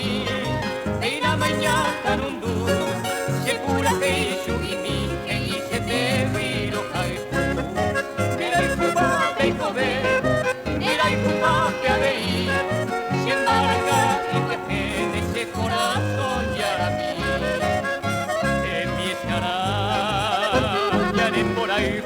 mi e la mañana non du sicura che sciugimi e gli se devi lo fai tu era il cuba dei cove era il cuba che avevi si embarca y que tiene ese corazón ya a mí empiezará ya de por ahí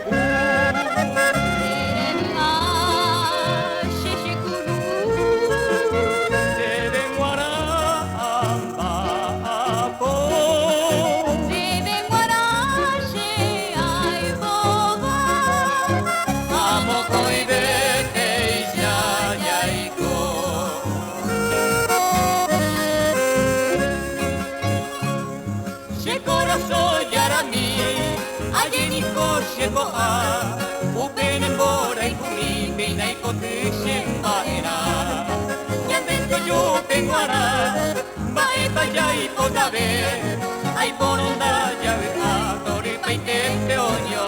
Sheko a upenen borai kumi peinai kote shembaera Yamento yo penguara bae payai potabe ai boronda ya a tori paite peonio